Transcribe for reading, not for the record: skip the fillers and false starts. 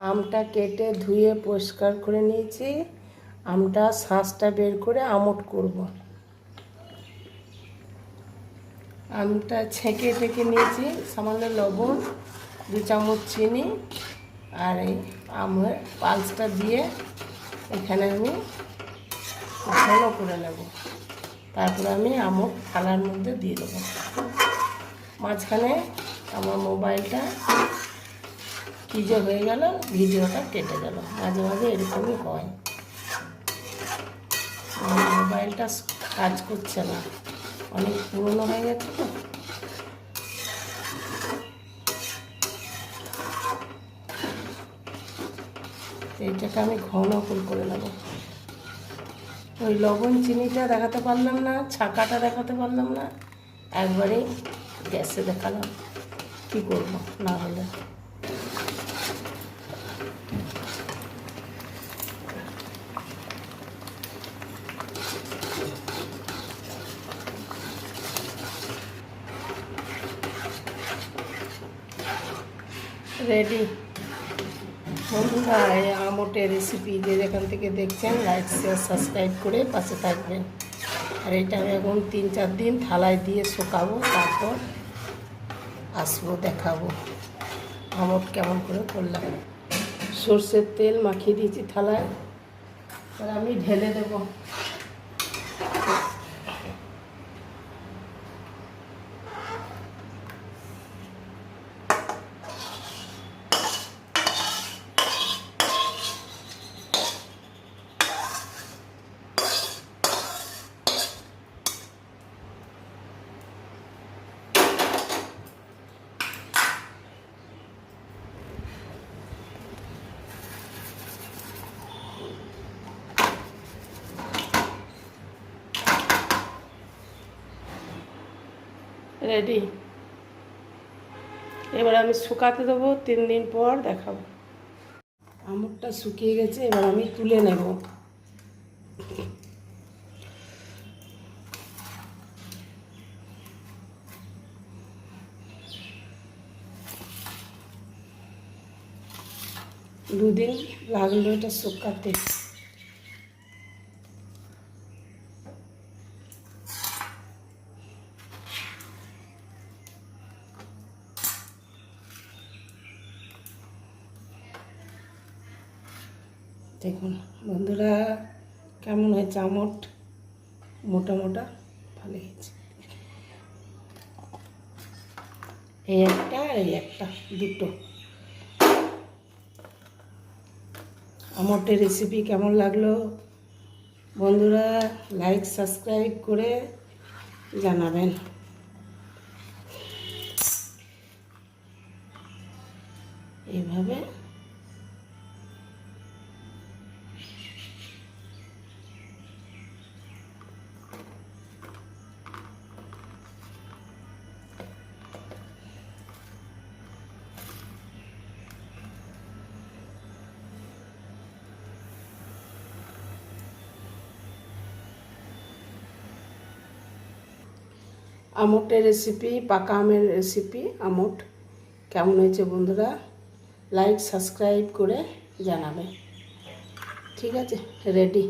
আমটা কেটে ধুয়ে পরিষ্কার করে নিয়েছি। আমটা শাঁসটা বের করে আমট করব। আমটা ছেঁকে টেকে নিয়েছি, সামান্য লবণ, 2 চামচ চিনি আর এই আমের পালসটা দিয়ে এখানে আমি ঘন করে নেব। তারপরে আমি আমট থালার মধ্যে দিয়ে দেবো। মাঝখানে আমার মোবাইলটা কী যে হয়ে গেল, ভিডিওটা কেটে গেল। মাঝে মাঝে এরকমই হয়, আমার মোবাইলটা কাজ করছে না, অনেক পুরনো হয়ে গেছে তো। এইটাকে আমি ঘন করে নেব। ওই লবণ চিনিটা দেখাতে পারলাম না, ছাকাটা দেখাতে পারলাম না, একবারেই গ্যাসে দেখালাম। কি করব না হলে। রেডি বন্ধুরা, এই আমটের রেসিপি যে যেখান থেকে দেখছেন লাইক শেয়ার সাবস্ক্রাইব করে পাশে থাকবেন। আর এটা আমি এখন 3-4 দিন থালায় দিয়ে শুকাবো, তারপর আসবো দেখাবো আমট কেমন করে করলাম। সর্ষের তেল মাখিয়ে দিয়েছি থালায়, আর আমি ঢেলে দেবো। রেডি, এবার আমি শুকাতে দেবো, 3 দিন পর দেখাবো। আমটটা শুকিয়ে গেছে, এবার আমি তুলে নেব। দুদিন লাগলো এটা শুকাতে। দেখুন বন্ধুরা কেমন হয়েছে আমট, মোটা মোটা ভালো হয়েছে। এই একটা আর এই একটা, দুটো। আমটের রেসিপি কেমন লাগলো বন্ধুরা, লাইক সাবস্ক্রাইব করে জানাবেন। এইভাবে আমটের রেসিপি, পাকা আমের রেসিপি আমট কেমন হয়েছে বন্ধুরা, লাইক সাবস্ক্রাইব করে জানাবে। ঠিক আছে, রেডি।